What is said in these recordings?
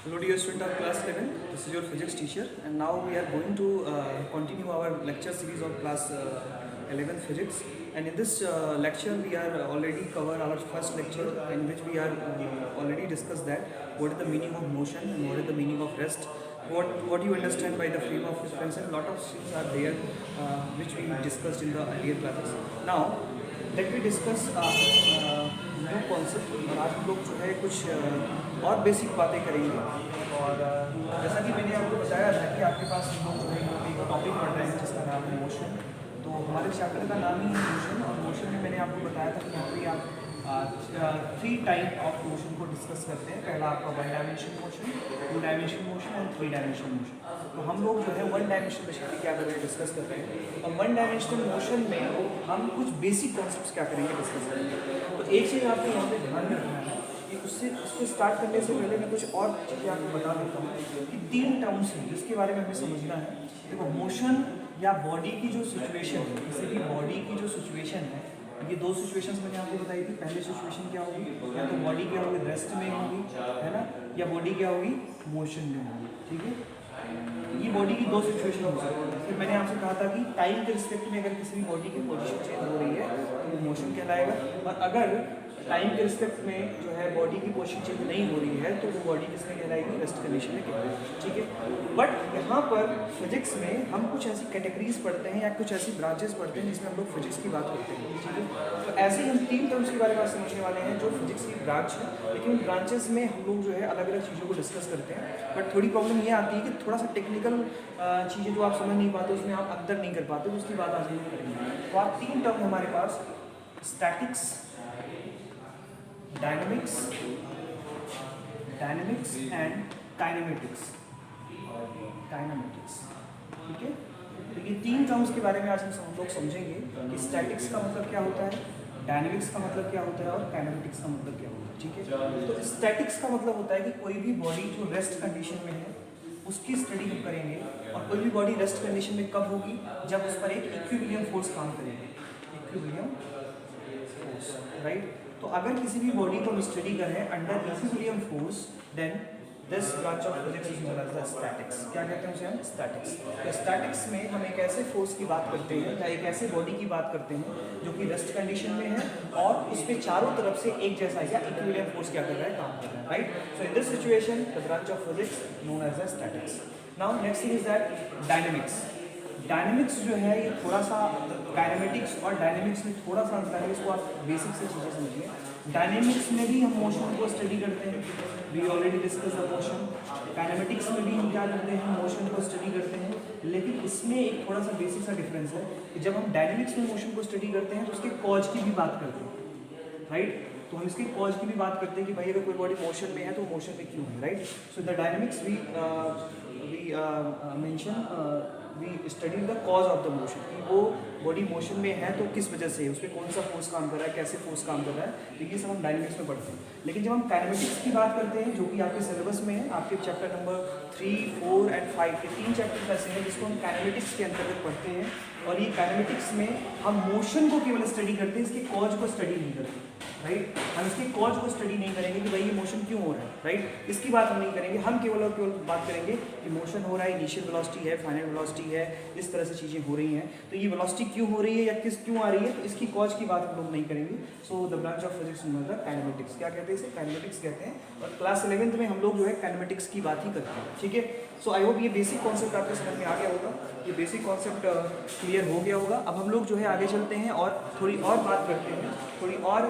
Hello dear student of class 11, this is your physics teacher and now we are going to continue our lecture series of class 11 physics, and in this lecture we are already covered our first lecture in which we are already discussed that what is the meaning of motion and what is the meaning of rest, what you understand by the frame of reference, and lot of things are there which we discussed in the earlier classes. Now let me discuss new concept, और आज हम लोग जो है कुछ और basic बातें करेंगे। और जैसा कि मैंने आपको बताया था कि आपके पास हम लोग जो है एक टॉपिक पढ़ रहे हैं जिसका नाम है मोशन। तो हमारे चैप्टर का नाम ही है मोशन, और मोशन में मैंने आपको बताया था कि यहाँ पे आप 3 टाइप ऑफ मोशन को डिस्कस करते हैं। पहला आपका 1 डायमेंशन मोशन, 2 डायमेंशन मोशन और 3 डायमेंशन मोशन। तो हम लोग जो है 1 डायमेंशन बेसिकली क्या करेंगे, डिस्कस कर रहे हैं। और 1 डायमेंशनल मोशन में हम कुछ बेसिक कॉन्सेप्ट्स क्या करेंगे, डिस्कस करेंगे। तो एक चीज़ आपको यहाँ पे ध्यान रखना है कि उससे स्टार्ट करने से पहले मैं कुछ और चीज़ें आपको बता देता हूँ कि 3 टर्म्स हैं जिसके बारे में हमें समझना है। देखो, मोशन या बॉडी की जो सिचुएशन है, किसी भी बॉडी की जो सिचुएशन है, ये 2 सिचुएशंस मैंने आपको बताई थी। पहली सिचुएशन क्या होगी, या तो बॉडी क्या होगी, रेस्ट में होगी, है ना, या बॉडी क्या होगी, मोशन में होगी। ठीक है, ये बॉडी की 2 सिचुएशन हो सकती है। फिर मैंने आपसे कहा था कि टाइम के रिस्पेक्ट में अगर किसी भी बॉडी की पोजीशन चेंज हो रही है तो वो मोशन कहलाएगा, और अगर टाइम के रिस्पेक्ट में जो है बॉडी की पोजीशन चेंज नहीं हो रही है तो वो बॉडी किसमें कहलाएगी, रेस्ट कंडीशन में कहलाएगी। ठीक है, बट यहाँ पर फिजिक्स में हम कुछ ऐसी कैटेगरीज पढ़ते हैं या कुछ ऐसी ब्रांचेस पढ़ते हैं जिसमें हम लोग फिजिक्स की बात करते हैं। ठीक है, तो ऐसे ही हम 3 टर्म्स के बारे में समझने वाले हैं जो फिजिक्स की ब्रांच है, लेकिन उन ब्रांचेस में हम लोग जो है अलग अलग चीज़ों को डिस्कस करते हैं। बट थोड़ी प्रॉब्लम ये आती है कि थोड़ा सा टेक्निकल चीज़ें जो आप समझ नहीं पाते, उसमें आप अंतर नहीं कर पाते, उसकी बात आज हम लोग करेंगे। तो आप 3 टर्म हमारे पास, स्टैटिक्स, डायनामिक्स एंड काइनेमेटिक्स। ठीक है, तो ये 3 टर्म्स के बारे में आज हम लोग समझेंगे कि स्टैटिक्स का मतलब क्या होता है, डायनामिक्स का मतलब क्या होता है, और काइनेमेटिक्स का मतलब क्या होता है। ठीक है, तो स्टैटिक्स का मतलब होता है कि कोई भी बॉडी जो रेस्ट कंडीशन में है उसकी स्टडी हम करेंगे, और कोई भी बॉडी रेस्ट कंडीशन में कब होगी, जब उस पर एक इक्विलिब्रियम फोर्स काम करेगी, इक्विलिब्रियम फोर्स, राइट। तो अगर किसी भी बॉडी को हम स्टडी करें under equilibrium force, then this branch of physics is known as the statics. क्या कहते हैं उसे हम, स्टैटिक्स। तो स्टैटिक्स में हम एक ऐसे फोर्स की बात करते हैं या एक ऐसे बॉडी की बात करते हैं जो कि रेस्ट कंडीशन में है और उस पे चारों तरफ से एक जैसा या इक्विलिब्रियम फोर्स क्या कर रहा है, काम कर रहा है, right. So in this situation the branch of physics known as the statics. Now next thing is that dynamics. Dynamics जो है ये थोड़ा सा काइनेमेटिक्स और डायनेमिक्स में थोड़ा सा अंतर है, इसको आप बेसिक से चीज़ें समझिए। डायनेमिक्स में भी हम मोशन को स्टडी करते हैं, we already discuss the motion. Kinematics में भी हम क्या करते हैं, मोशन को स्टडी करते हैं, लेकिन इसमें एक थोड़ा सा बेसिक सा डिफरेंस है कि जब हम डायनेमिक्स में मोशन को स्टडी करते हैं तो उसके कॉज की भी बात करते हैं, राइट। तो हम इसके कॉज की भी बात करते हैं कि भाई अगर कोई बॉडी मोशन में है तो मोशन में क्यों है, right. So the dynamics we mention we study the cause of the motion, कि वो बॉडी मोशन में है तो किस वजह से है, उस पर कौन सा फोर्स काम कर रहा है, कैसे फोर्स काम कर रहा है, तो ये सब हम डायनेमिक्स में पढ़ते हैं। लेकिन जब हम काइनेमेटिक्स की बात करते हैं जो कि आपके सिलेबस में है, आपके चैप्टर नंबर 3, 4 एंड 5 के 3 चैप्टर ऐसे हैं जिसको हम काइनेमेटिक्स के अंतर्गत पढ़ते हैं। और ये काइनेमेटिक्स में हम मोशन को केवल स्टडी करते हैं, इसके कॉज को स्टडी नहीं करते, राइट। हम इसके कॉज को स्टडी नहीं करेंगे कि भाई ये मोशन क्यों हो रहा है, राइट, इसकी बात हम नहीं करेंगे। हम केवल और केवल बात करेंगे कि मोशन हो रहा है, इनिशियल वेलोसिटी है, फाइनल वेलोसिटी है, इस तरह से चीज़ें हो रही हैं, तो ये वेलोसिटी क्यों हो रही है या क्यों आ रही है, तो इसकी कॉज की बात हम लोग नहीं करेंगे। So the branch of physics मतलब काइनेमेटिक्स। क्या कहते हैं इसे, काइनेमेटिक्स कहते हैं। और क्लास 11th में हम लोग जो है काइनेमेटिक्स की बात ही करते हैं। ठीक है, सो आई होप ये बेसिक कॉन्सेप्ट आपके समझ में आ गया होगा, ये बेसिक कॉन्सेप्ट क्लियर हो गया होगा। अब हम लोग जो है आगे चलते हैं और थोड़ी और बात करते हैं, थोड़ी और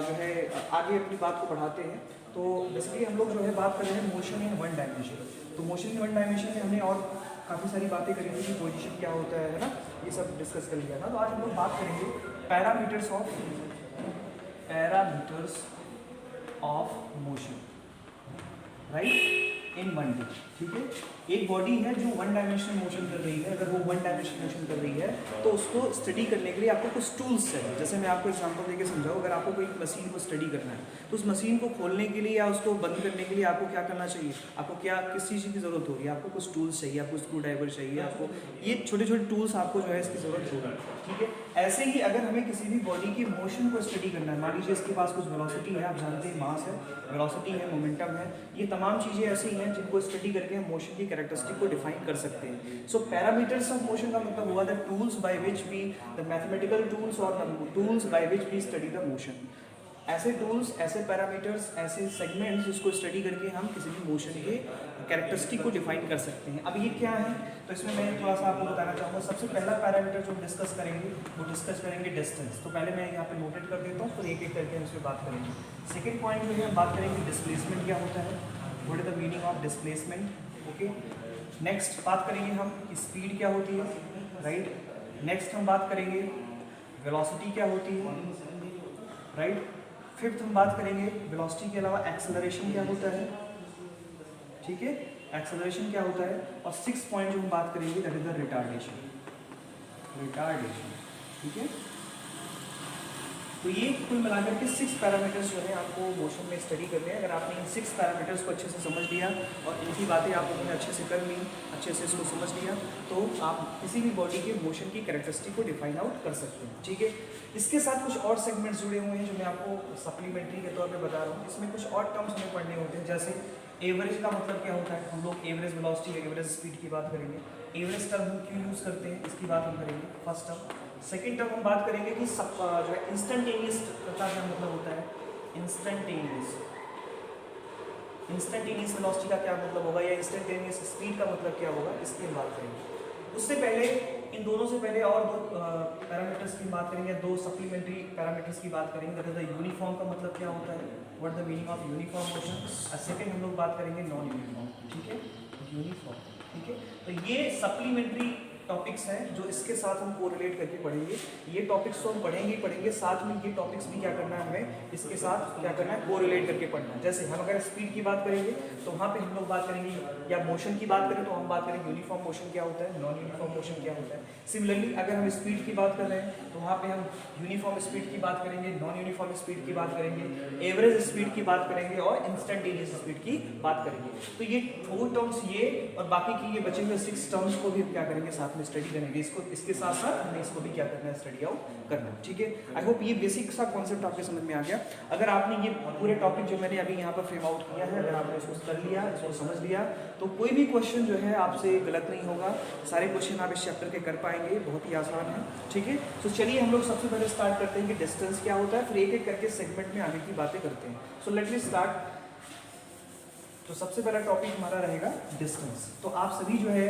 जो है आगे अपनी बात को बढ़ाते हैं। तो बेसिकली हम लोग जो है बात कर रहे हैं मोशन इन 1 डायमेंशन। तो मोशन इन 1 डायमेंशन में हमने और काफ़ी सारी बातें करी थी कि पोजीशन क्या होता है ना, ये सब डिस्कस कर लिया था। तो आज हम लोग बात करेंगे parameters of motion, right, in 1D। ठीक है, एक बॉडी है जो 1 डायमेंशनल मोशन कर रही है। अगर वो 1 डायमेंशनल मोशन कर रही है तो उसको स्टडी करने के लिए आपको कुछ टूल्स चाहिए। जैसे मैं आपको एग्जांपल देके समझाऊँ, अगर आपको कोई मशीन को स्टडी करना है तो उस मशीन को खोलने के लिए या उसको बंद करने के लिए आपको क्या करना चाहिए, आपको किस चीज़ की ज़रूरत होगी, आपको कुछ टूल्स चाहिए, आपको स्क्रू ड्राइवर चाहिए, आपको ये छोटे छोटे टूल्स आपको जो है इसकी ज़रूरत होगी। ठीक है, ऐसे ही अगर हमें किसी भी बॉडी की मोशन को स्टडी करना है, मान लीजिए इसके पास कुछ वेलोसिटी है, आप जानते हैं मास है, वेलोसिटी है, मोमेंटम है, ये तमाम चीज़ें ऐसी हैं जिनको स्टडी करके हम मोशन की कैरेक्टरिस्टिक को डिफाइन कर सकते हैं। सो पैरामीटर्स ऑफ मोशन का मतलब हुआ the tools by which we, the mathematical tools और tools by which we study the motion. ऐसे टूल्स, ऐसे पैरामीटर्स, ऐसे सेगमेंट्स जिसको स्टडी करके हम किसी भी मोशन के कैरेक्टरिस्टिक को डिफाइन कर सकते हैं। अब ये क्या है, तो इसमें मैं थोड़ा सा आपको बताना चाहूँगा। सबसे पहला पैरामीटर जो हम डिस्कस करेंगे वो डिस्कस करेंगे डिस्टेंस। तो पहले मैं यहाँ पे नोटेट कर देता हूँ, फिर एक एक करके हम इस पर बात करेंगे। सेकेंड पॉइंट जो है हम बात करेंगे डिस्प्लेसमेंट क्या होता है, what is the meaning of displacement. Okay, next बात करेंगे हम स्पीड क्या होती है, राइट। नेक्स्ट हम बात करेंगे वेलोसिटी क्या होती है, राइट। फिफ्थ हम बात करेंगे वेलोसिटी के अलावा एक्सेलरेशन क्या होता है, ठीक है, एक्सेलरेशन क्या होता है। और सिक्स पॉइंट जो हम बात करेंगे that is the retardation, retardation, ठीक है। तो ये कुल मिलाकर के 6 पैरामीटर्स जो है आपको मोशन में स्टडी करने हैं। अगर आपने इन 6 पैरामीटर्स को अच्छे से समझ लिया और इनकी बातें आप लोगों ने अच्छे से कर ली, अच्छे से इसको समझ लिया, तो आप किसी भी बॉडी के मोशन की कैरेक्टरिस्टिक को डिफाइन आउट कर सकते हैं, ठीक है। इसके साथ कुछ और सेगमेंट्स जुड़े हुए हैं जो मैं आपको सप्लीमेंट्री के तौर पर बता रहा हूँ। इसमें कुछ और टर्म्स हमें पढ़ने होते हैं, जैसे एवरेज का मतलब क्या होता है। हम लोग एवरेज वेलोसिटी, एवरेज स्पीड की बात करेंगे। एवरेज टर्म हम क्यों यूज़ करते हैं इसकी बात हम करेंगे, फर्स्ट टर्म। सेकेंड टर्म हम बात करेंगे कि सब जो है इंस्टेंटेनियस का क्या मतलब होता है, इंस्टेंटेनियस, इंस्टेंटेनियस वेलोसिटी का क्या मतलब होगा, या इंस्टेंटेनियस स्पीड का मतलब क्या होगा, इसकी हम बात करेंगे। उससे पहले इन दोनों से पहले और दो पैरामीटर्स की बात करेंगे, दो सप्लीमेंट्री पैरामीटर्स की बात करेंगे। दैट इज द यूनिफॉर्म का मतलब क्या होता है, what the meaning of uniform motion. और सेकेंड हम लोग बात करेंगे नॉन यूनिफॉर्म, ठीक है, यूनिफॉर्म, ठीक है। तो ये सप्लीमेंट्री टॉपिक्स हैं जो इसके साथ हम कोरिलेट करके पढ़ेंगे। ये टॉपिक्स तो हम पढ़ेंगे ही पढ़ेंगे, साथ में ये टॉपिक्स भी क्या करना है हमें इसके साथ क्या करना है, कोरिलेट करके पढ़ना है। जैसे हम अगर स्पीड की बात करेंगे तो वहाँ पे हम लोग बात करेंगे, या मोशन की बात करें तो हम बात करेंगे यूनिफॉर्म मोशन क्या होता है, नॉन यूनिफॉर्म मोशन क्या होता है। सिमिलरली अगर हम स्पीड की बात कर रहे हैं तो वहाँ पे हम यूनिफॉर्म स्पीड की बात करेंगे, नॉन यूनिफॉर्म स्पीड की बात करेंगे, एवरेज स्पीड की बात करेंगे और इंस्टेंटेनियस स्पीड की बात करेंगे। तो ये 4 टर्म्स ये और बाकी की ये बचे हुए 6 टर्म्स को भी हम क्या करेंगे, साथ में स्टडी करेंगे। इसके साथ साथ हमें इसको भी क्या करना है, स्टडी आउट करना है, ठीक है। आई होप ये बेसिक सा कॉन्सेप्ट आपके समझ में आ गया। अगर आपने ये पूरे टॉपिक जो मैंने अभी यहाँ पर फ्रेम आउट किया है, अगर आपने इसको कर लिया, इसको समझ लिया, तो कोई भी क्वेश्चन जो है आपसे गलत नहीं होगा। सारे क्वेश्चन आप इस चैप्टर के कर पाएंगे, बहुत ही आसान है, ठीक है। तो चलिए हम लोग सबसे पहले स्टार्ट करते हैं कि डिस्टेंस क्या होता है, फिर एक एक करके सेगमेंट में आगे की बातें करते हैं। So let me start. तो सबसे पहला टॉपिक हमारा रहेगा डिस्टेंस। तो आप सभी जो है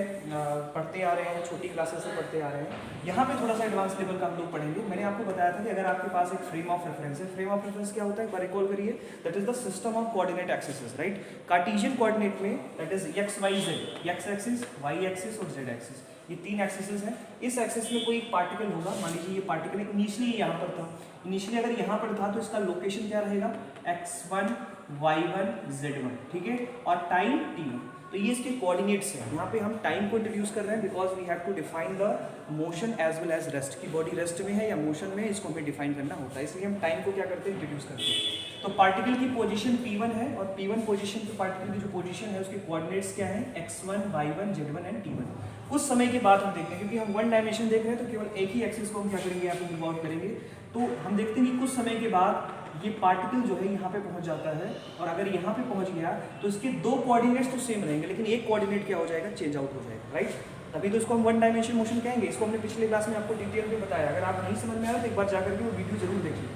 पढ़ते आ रहे हैं, छोटी क्लासेस से पढ़ते आ रहे हैं। यहाँ पे थोड़ा सा एडवांस लेवल का हम लोग पढ़ेंगे। मैंने आपको बताया था कि अगर आपके पास एक फ्रेम ऑफ रेफरेंस है, फ्रेम ऑफ रेफरेंस क्या होता है, एक बार रिकॉल करिए, that is the system of coordinate axis, right. Cartesian coordinate में that is x y z, x axis, y axis और जेड एक्सिस, ये 3 एक्सिस हैं। इस एक्सिस में कोई एक पार्टिकल होगा, मान लीजिए ये पार्टिकल इनिशियली यहाँ पर था, इनिशियली अगर यहाँ पर था तो इसका लोकेशन क्या रहेगा, x1 y1 z1, ठीक है, और टाइम t1। तो ये इसके कोऑर्डिनेट्स हैं। यहाँ पे हम टाइम को इंट्रोड्यूस कर रहे हैं because we have to define the motion as well as rest, की बॉडी रेस्ट में है या मोशन में, इसको हमें डिफाइन करना होता है, इसलिए हम टाइम को क्या करते हैं, इंट्रोड्यूस करते हैं। तो पार्टिकल की पोजीशन P1 है और P1 पोजीशन पे पार्टिकल की जो पोजीशन है उसके कोऑर्डिनेट्स क्या हैं, x1 y1 z1 and t1। उस समय के बाद हम देखते हैं, क्योंकि हम वन डायमेंशन देख रहे हैं तो केवल एक ही एक्सिस को हम क्या करेंगे, यहाँ पे मूव आउट करेंगे। तो हम देखते हैं कि कुछ समय के बाद ये पार्टिकल जो है यहाँ पे पहुँच जाता है, और अगर यहाँ पे पहुँच गया तो इसके 2 कोऑर्डिनेट्स तो सेम रहेंगे, लेकिन एक कोऑर्डिनेट क्या हो जाएगा, चेंज आउट हो जाएगा, राइट। तभी तो इसको हम वन डायमेंशन मोशन कहेंगे। इसको हमने पिछले क्लास में आपको डिटेल में बताया। अगर आप नहीं समझ में आ रहा तो एक बार जाकर के वो वीडियो जरूर देखिए।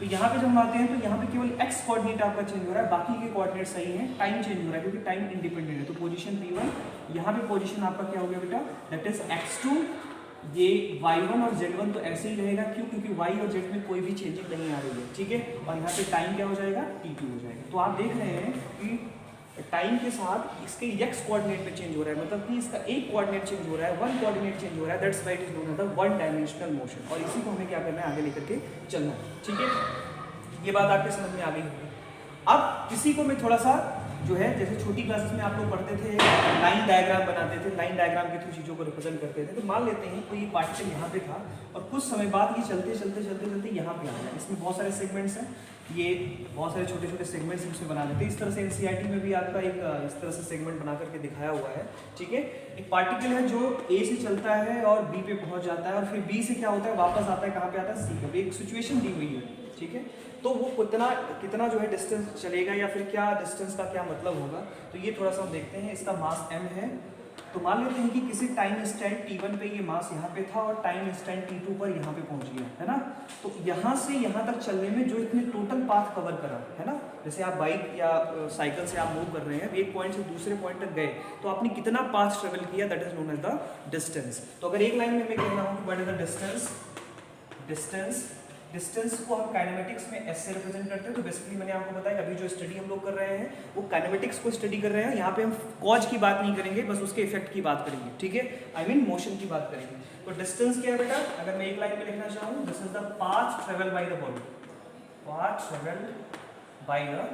तो यहाँ पे जब हम आते हैं तो यहाँ पे केवल x कोऑर्डिनेट आपका चेंज हो रहा है, बाकी के कोऑर्डिनेट सही हैं, टाइम चेंज हो रहा है क्योंकि टाइम इंडिपेंडेंट है। तो पोजीशन P1, यहाँ पे पोजीशन आपका क्या हो गया बेटा, दैट इज x2, ये y1 और z1 तो ऐसे ही रहेगा, क्यों, क्योंकि y और z में कोई भी चेंजिंग नहीं आ रही है, ठीक है। और यहाँ पे टाइम क्या हो जाएगा, t2 हो जाएगा। तो आप देख रहे हैं कि टाइम के साथ इसके x कोऑर्डिनेट में चेंज हो रहा है, मतलब कि इसका एक कोऑर्डिनेट चेंज हो रहा है, वन कोऑर्डिनेट चेंज हो रहा है, that's why it is known as the one dimensional motion. और इसी को हमें क्या करना है, आगे लेकर के चलना है, ठीक है। ये बात आपके समझ में आ गई होगी। अब इसी को मैं थोड़ा सा जो है, जैसे छोटी क्लासेस में आप लोग पढ़ते थे, लाइन डायग्राम बनाते थे, लाइन डायग्राम के थ्रू चीज़ों को रिप्रेजेंट करते थे। तो मान लेते हैं कोई पार्टिकल यहाँ पे था और कुछ समय बाद ये चलते चलते चलते चलते यहाँ पे आ गया। इसमें बहुत सारे सेगमेंट्स हैं, ये बहुत सारे छोटे छोटे सेगमेंट्स इसमें बना देते हैं। इस तरह से एनसीईआरटी में भी आपका एक इस तरह से सेगमेंट बना करके दिखाया हुआ है, ठीक है। एक पार्टिकल है जो ए से चलता है और बी पे पहुंच जाता है और फिर बी से क्या होता है, वापस आता है, कहाँ पे आता है, सी पे। एक सिचुएशन दी हुई है, ठीक है। तो वो कितना जो है डिस्टेंस चलेगा या फिर क्या डिस्टेंस का क्या मतलब होगा, तो ये थोड़ा सा हम देखते हैं। इसका मास m है, तो मान लेते हैं कि किसी टाइम इंस्टेंट t1 पे ये मास यहाँ पे था और टाइम इंस्टेंट t2 पर यहाँ पे पहुँच गया, है ना। तो यहाँ से यहाँ तक चलने में जो इतने टोटल पाथ कवर करा, है ना, जैसे आप बाइक या साइकिल से आप मूव कर रहे हैं, एक पॉइंट से दूसरे पॉइंट तक गए, तो आपने कितना पाथ ट्रेवल किया, that is known as the distance. तो अगर एक लाइन में मैं कहना हूँ what is the distance, distance को हम काइनेमेटिक्स में एस से रिप्रेजेंट करते हैं। तो बेसिकली मैंने आपको बताया अभी जो स्टडी हम लोग कर रहे हैं वो काइनेमेटिक्स को स्टडी कर रहे हैं। यहाँ पे हम कॉज की बात नहीं करेंगे, बस उसके इफेक्ट की बात करेंगे, ठीक है, आई मीन मोशन की बात करेंगे। तो डिस्टेंस क्या है बेटा, अगर मैं एक लाइन में लिखना चाहूँ, this is the path travel by the body, path travel by the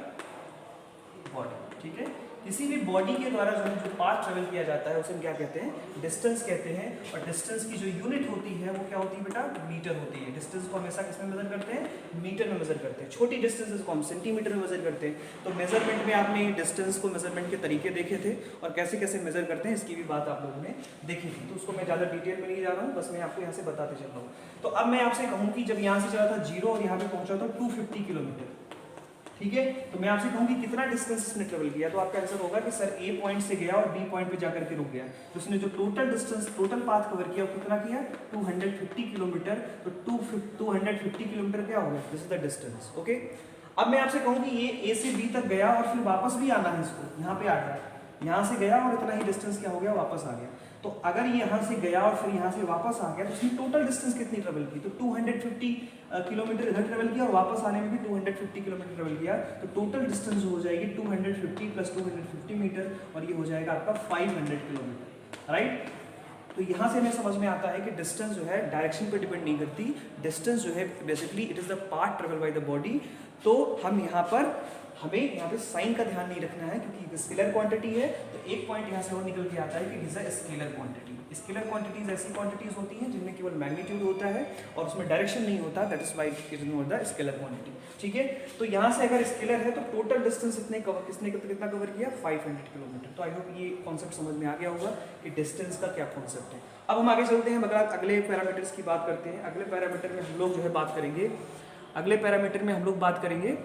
body, ठीक है। किसी भी बॉडी के द्वारा जो पाथ ट्रेवल किया जाता है उसे हम क्या कहते हैं, डिस्टेंस कहते हैं। और डिस्टेंस की जो यूनिट होती है वो क्या होती है बेटा, मीटर होती है। डिस्टेंस को हमेशा किस में मेजर करते हैं, मीटर में मेजर करते हैं। छोटी डिस्टेंसेस को हम सेंटीमीटर में मेजर करते हैं। तो मेजरमेंट में आपने डिस्टेंस को मेजरमेंट के तरीके देखे थे और कैसे कैसे मेजर करते हैं इसकी भी बात आप लोगों ने देखी थी। तो उसको मैं ज़्यादा डिटेल में नहीं जा रहा हूँ, बस मैं आपको यहाँ से बताते चल रहा हूँ। तो अब मैं आपसे कहूँ कि जब यहाँ से चला था 0 और यहाँ पे पहुँचा था 250 किलोमीटर, ठीक है। तो मैं आपसे कहूँ कि कितना डिस्टेंस इसने ट्रेवल किया, तो आपका आंसर होगा कि सर ए पॉइंट से गया और बी पॉइंट पे जाकर के रुक गया। तो उसने जो total distance, total path cover किया वो कितना किया, 250 किलोमीटर। तो 250 किलोमीटर क्या होगा, this is the distance, okay. अब मैं आपसे कहूँ कि ये ए से बी तक गया और फिर वापस भी आना है इसको, यहाँ पे आ गया, यहाँ से गया और इतना ही डिस्टेंस क्या हो गया, वापस आ गया। तो अगर ये यहाँ से गया और फिर यहाँ से वापस आ गया तो उसने टोटल डिस्टेंस कितनी ट्रेवल की, तो 250 किलोमीटर इधर ट्रेवल किया और वापस आने में भी 250 किलोमीटर ट्रेवल किया। तो टोटल डिस्टेंस हो जाएगी 250 प्लस 250 मीटर और ये हो जाएगा आपका 500 किलोमीटर, राइट। तो यहाँ से हमें समझ में आता है कि डिस्टेंस जो है डायरेक्शन पे डिपेंड नहीं करती। डिस्टेंस जो है basically it is the path travel by the body. तो हम यहाँ पर हमें यहाँ पे साइन का ध्यान नहीं रखना है क्योंकि स्केलर क्वांटिटी है। तो एक पॉइंट यहाँ से और निकल के आता है कि is a scalar quantity. Scalar quantities ऐसी क्वांटिटीज होती हैं जिनमें केवल मैग्नीट्यूड होता है और उसमें डायरेक्शन नहीं होता, that is why it is known the scalar quantity, ठीक है। तो यहाँ से अगर स्केलर है तो टोटल डिस्टेंस कितना कवर किया, 500 किलोमीटर। तो आई होप ये कॉन्सेप्ट समझ में आ गया होगा कि डिस्टेंस का क्या कॉन्सेप्ट है। अब हम आगे चलते हैं, अगले पैरामीटर्स की बात करते हैं। अगले पैरामीटर में हम लोग जो है बात करेंगे, अगले पैरामीटर में हम लोग बात करेंगे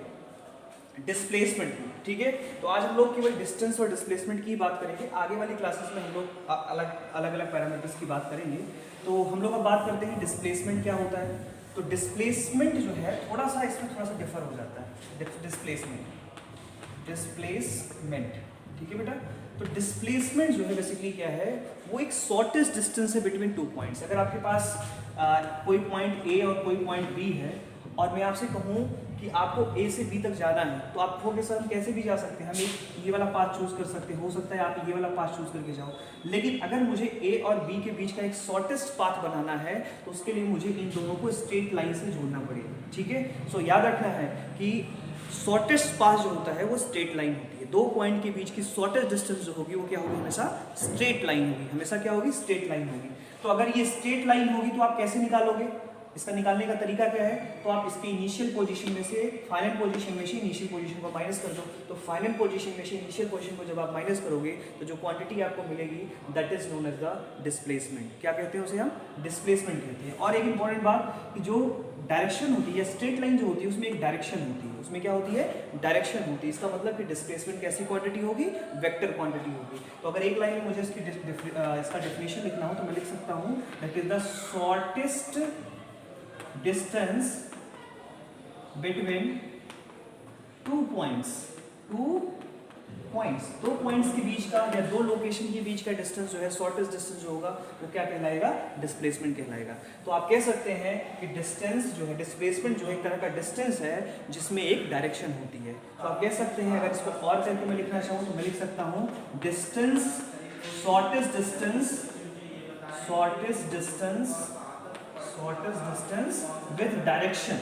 डिस्प्लेसमेंट की, ठीक है। तो आज हम लोग केवल डिस्टेंस और डिस्प्लेसमेंट की बात करेंगे। आगे वाली क्लासेस में हम लोग अलग अलग पैरामीटर्स की बात करेंगे। तो हम लोग अब बात करते हैं डिस्प्लेसमेंट क्या होता है। तो डिस्प्लेसमेंट जो है थोड़ा सा इसमें थोड़ा सा डिफर हो जाता है। डिस्प्लेसमेंट, ठीक है बेटा। तो डिस्प्लेसमेंट जो है बेसिकली क्या है, वो एक शॉर्टेस्ट डिस्टेंस है बिटवीन 2 पॉइंट्स। अगर आपके पास कोई पॉइंट ए और कोई पॉइंट बी है और मैं आपसे कहूँ कि आपको ए से बी तक जाना है, तो आप कहोगे सर हम कैसे भी जा सकते हैं, हम ये वाला पाथ चूज कर सकते हैं, हो सकता है आप ये वाला पाथ चूज करके जाओ। लेकिन अगर मुझे ए और बी के बीच का एक शॉर्टेस्ट पाथ बनाना है तो उसके लिए मुझे इन दोनों को स्ट्रेट लाइन से जोड़ना पड़ेगा, ठीक है। सो याद रखना है कि शॉर्टेस्ट पाथ जो होता है वो स्ट्रेट लाइन होती है। 2 पॉइंट के बीच की शॉर्टेस्ट डिस्टेंस जो होगी वो क्या होगी, हमेशा स्ट्रेट लाइन होगी। हमेशा क्या होगी, स्ट्रेट लाइन होगी। तो अगर ये स्ट्रेट लाइन होगी तो आप कैसे निकालोगे, इसका निकालने का तरीका क्या है, तो आप इसके इनिशियल पोजीशन में से फाइनल पोजीशन में से इनिशियल पोजीशन को माइनस कर दो। तो फाइनल पोजीशन में से इनिशियल पोजीशन को जब आप माइनस करोगे तो जो क्वांटिटी आपको मिलेगी that is known as the displacement. क्या कहते हैं उसे, हम डिस्प्लेसमेंट कहते हैं। और एक इंपॉर्टेंट बात कि जो डायरेक्शन होती है, स्ट्रेट लाइन जो होती है उसमें एक डायरेक्शन होती है, उसमें क्या होती है, डायरेक्शन होती है। इसका मतलब कि डिस्प्लेसमेंट कैसी क्वांटिटी होगी, वेक्टर क्वांटिटी होगी। तो अगर एक लाइन में मुझे इसका डेफिनेशन लिखना हो तो मैं लिख सकता हूँ that is the shortest distance between 2 points। 2 points के बीच का या 2 लोकेशन के बीच का डिस्टेंस जो है, शॉर्टेस्ट डिस्टेंस जो होगा वो क्या कहलाएगा, डिस्प्लेसमेंट कहलाएगा। तो आप कह सकते हैं कि डिस्टेंस जो है, डिस्प्लेसमेंट जो है एक तरह का डिस्टेंस है जिसमें एक डायरेक्शन होती है। तो आप कह सकते हैं, अगर इसको और करके मैं लिखना चाहूँ तो मैं लिख सकता हूँ distance, shortest distance with direction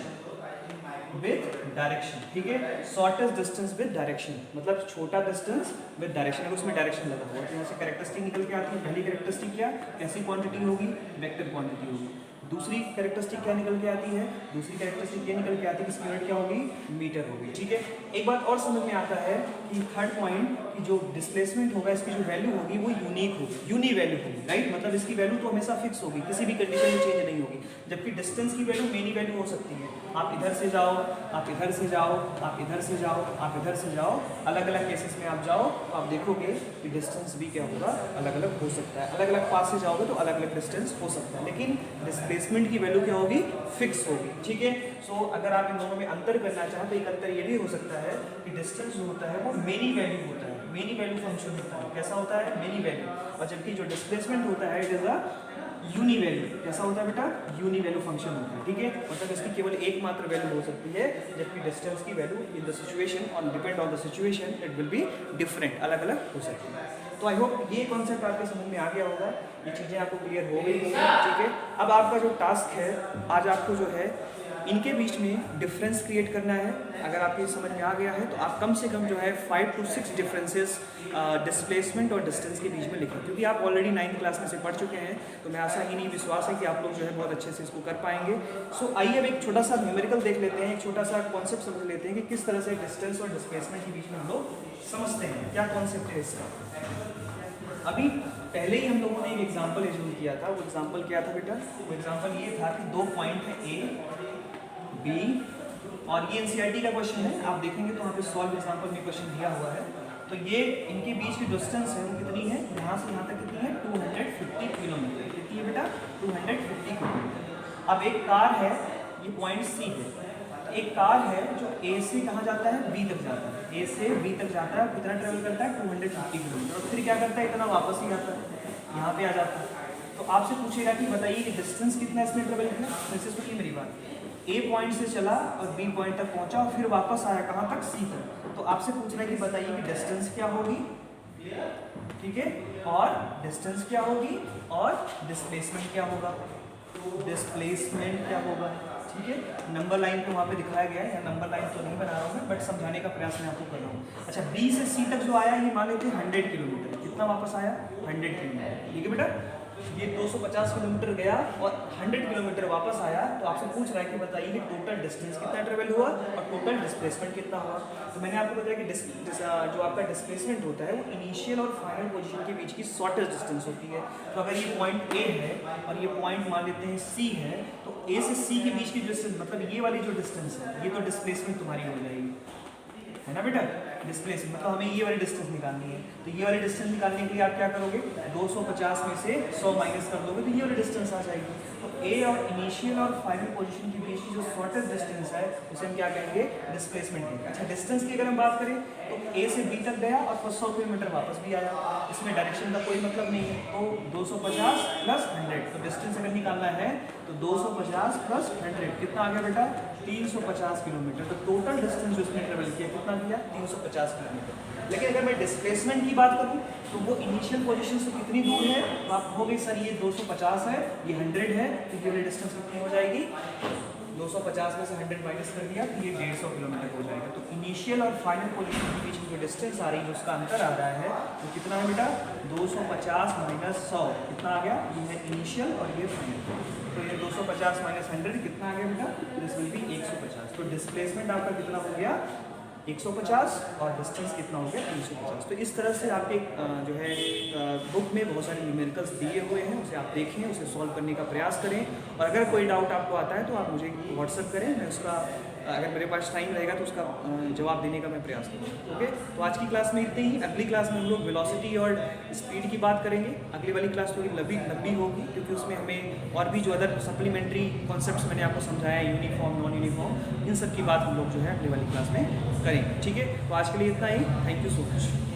with direction, ठीक है, शॉर्टेस्ट डिस्टेंस विद डायरेक्शन, मतलब छोटा डिस्टेंस विद डायरेक्शन, अगर उसमें डायरेक्शन लगा हुआ है तो यहाँ से कैरेक्टरिस्टिक निकल के आती है। पहली कैरेक्टरिस्टिक क्या, कैसी क्वांटिटी होगी, वेक्टर क्वांटिटी होगी। दूसरी कैरेक्टरिस्टिक क्या निकल के आती है, दूसरी कैरेक्टरिस्टिक ये निकल के आती है कि इसकी यूनिट क्या होगी, मीटर होगी, ठीक है। एक बात और समझ में आता है कि थर्ड पॉइंट की जो डिस्प्लेसमेंट होगा, इसकी जो वैल्यू होगी वो यूनिक होगी, यूनी वैल्यू होगी, राइट, मतलब इसकी वैल्यू तो हमेशा फिक्स होगी, किसी भी कंडीशन में चेंज नहीं होगी। जबकि डिस्टेंस की वैल्यू मेनी वैल्यू हो सकती है, आप इधर से जाओ, आप इधर से जाओ, आप इधर से जाओ, आप इधर से जाओ, अलग अलग केसेस में आप जाओ तो आप देखोगे कि डिस्टेंस भी क्या होगा, अलग अलग हो सकता है। अलग अलग पास से जाओगे तो अलग अलग डिस्टेंस हो सकता है, लेकिन डिस्प्लेसमेंट की वैल्यू क्या होगी, फिक्स होगी, ठीक है। सो अगर आप इन दोनों में अंतर करना चाहें तो एक अंतर ये भी हो सकता है कि डिस्टेंस जो होता है वो मेनी वैल्यू होता है, मेनी वैल्यू फंक्शन होता है। कैसा होता है, मेनी वैल्यू। और जबकि जो डिस्प्लेसमेंट होता है it is a uni value. कैसा होता है बेटा, यूनी वैल्यू फंक्शन होता है, ठीक है, मतलब इसकी केवल एकमात्र वैल्यू हो सकती है, जबकि डिस्टेंस की वैल्यू इन द सिचुएशन और depend on the situation it will be different, अलग अलग हो सकती है। तो आई होप ये कॉन्सेप्ट आपके समझ में आ गया होगा, ये चीज़ें आपको क्लियर हो गई होंगी, ठीक है। अब आपका जो टास्क है आज, आपको जो है इनके बीच में डिफरेंस क्रिएट करना है। अगर आपके समझ में आ गया है तो आप कम से कम जो है 5 to 6 डिफरेंसेस डिस्प्लेसमेंट और डिस्टेंस के बीच में लिखें, क्योंकि आप ऑलरेडी 9th क्लास में से पढ़ चुके हैं, तो मैं आशा ही नहीं विश्वास है कि आप लोग जो है बहुत अच्छे से इसको कर पाएंगे। सो आइए अब एक छोटा सा न्यूमेरिकल देख लेते हैं, एक छोटा सा कॉन्सेप्ट समझ लेते हैं कि किस तरह से डिस्टेंस और डिस्प्लेसमेंट के बीच में हम लोग समझते हैं, क्या कॉन्सेप्ट है इसका। अभी पहले ही हम लोगों ने एक एग्जाम्पल एज्यूम किया था, वो एग्जाम्पल क्या था बेटा, वो एग्जाम्पल ये था कि 2 पॉइंट है ए बी, और ये एनसीईआरटी का क्वेश्चन है, आप देखेंगे तो वहाँ पे सॉल्व एग्जाम्पल में क्वेश्चन दिया हुआ है। तो ये इनके बीच की डिस्टेंस है वो कितनी है, यहाँ से यहाँ तक कितनी है, 250 किलोमीटर। कितनी है बेटा, 250 किलोमीटर। अब एक कार है, ये पॉइंट सी है, एक कार है जो ए से कहाँ जाता है, बी तक जाता है, ए से बी तक जाता है, कितना ट्रेवल करता है, 250 किलोमीटर, और फिर क्या करता है, इतना वापस ही आता है, यहाँ पे आ जाता है। तो आपसे पूछेगा कि बताइए कि डिस्टेंस कितना इसने ट्रेवल किया, वैसे सुनिए मेरी बात, ए पॉइंट से चला और बी पॉइंट तक पहुंचा और फिर वापस आया कहाँ तक, सी तक। तो आपसे पूछ रहा है कि बताइए कि डिस्टेंस क्या होगी, ठीक है, और डिस्टेंस क्या होगी और डिस्प्लेसमेंट क्या होगा, डिस्प्लेसमेंट क्या होगा, ठीक है। नंबर लाइन को वहाँ पे दिखाया गया है, या नंबर लाइन तो नहीं बना रहा हूँ मैं, बट समझाने का प्रयास मैं आपको कर रहा हूँ। अच्छा, बी से सी तक जो आया ये मान लेते हैं 100 किलोमीटर, कितना वापस आया, 100 किलोमीटर, ठीक है बेटा। ये 250 किलोमीटर गया और 100 किलोमीटर वापस आया, तो आपसे पूछ रहा है कि बताइए कि टोटल डिस्टेंस कितना ट्रेवल हुआ और टोटल डिस्प्लेसमेंट कितना हुआ। तो मैंने आपको बताया कि जो आपका डिस्प्लेसमेंट होता है वो इनिशियल और फाइनल पोजीशन के बीच की शॉर्टेस्ट डिस्टेंस होती है। तो अगर ये पॉइंट ए है और ये पॉइंट मान लेते हैं सी है, तो ए से सी के बीच की डिस्टेंस, मतलब ये वाली जो डिस्टेंस है, ये तो डिस्प्लेसमेंट तुम्हारी हो जाएगी, है ना बेटा। डिस्प्लेसमेंट मतलब हमें ये वाली डिस्टेंस निकालनी है, तो ये वाली डिस्टेंस निकालने के लिए आप क्या करोगे, 250 में से 100 माइनस कर दोगे तो ये वाली डिस्टेंस आ जाएगी। तो ए और इनिशियल और फाइनल पोजीशन के बीच की जो शॉर्टेस्ट डिस्टेंस है उसे हम क्या कहेंगे, डिस्प्लेसमेंट कहेंगे। अच्छा, डिस्टेंस की अगर हम बात करें तो ए से बी तक गया और 100 किलोमीटर वापस भी आया, इसमें डायरेक्शन का कोई मतलब नहीं है। तो 250 प्लस 100, तो डिस्टेंस अगर निकालना है तो 250 प्लस 100 कितना आ गया बेटा, 350 किलोमीटर। तो टोटल डिस्टेंस जो इसने ट्रेवल किया कितना किया, 350 किलोमीटर। लेकिन अगर मैं डिस्प्लेसमेंट की बात करूं तो वो इनिशियल पोजीशन से कितनी दूर है, तो आप कहोगे सर ये 250 है, ये 100 है, तो ये डिस्टेंस कितनी हो जाएगी, 250 में से 100 माइनस कर दिया तो ये 150 किलोमीटर हो जाएगा। तो इनिशियल और फाइनल पोजीशन के बीच में जो डिस्टेंस आ रही है उसका अंतर आ रहा है, तो कितना है बेटा, 250 माइनस 100 कितना आ गया, ये है इनिशियल और ये फाइनल। तो ये 250 माइनस 100 कितना आ गया बेटा, दिस विल बी 150। तो डिस्प्लेसमेंट आपका कितना हो गया, 150, और डिस्टेंस कितना हो गया, 350। तो इस तरह से आपके जो है बुक में बहुत सारे न्यूमेरिकल्स दिए हुए हैं, उसे आप देखें, उसे सॉल्व करने का प्रयास करें, और अगर कोई डाउट आपको आता है तो आप मुझे व्हाट्सअप करें, मैं उसका अगर मेरे पास टाइम रहेगा तो उसका जवाब देने का मैं प्रयास करूँगा। ओके, तो आज की क्लास में इतने ही। अगली क्लास में हम लोग वेलोसिटी और स्पीड की बात करेंगे। अगली वाली क्लास थोड़ी लंबी होगी, क्योंकि उसमें हमें और भी जो अदर सप्लीमेंट्री कॉन्सेप्ट्स मैंने आपको समझाया, यूनिफॉर्म नॉन यूनिफॉर्म, इन सब की बात हम लोग जो है अगली वाली क्लास में करेंगे। ठीक है, तो आज के लिए इतना ही। Thank you so much.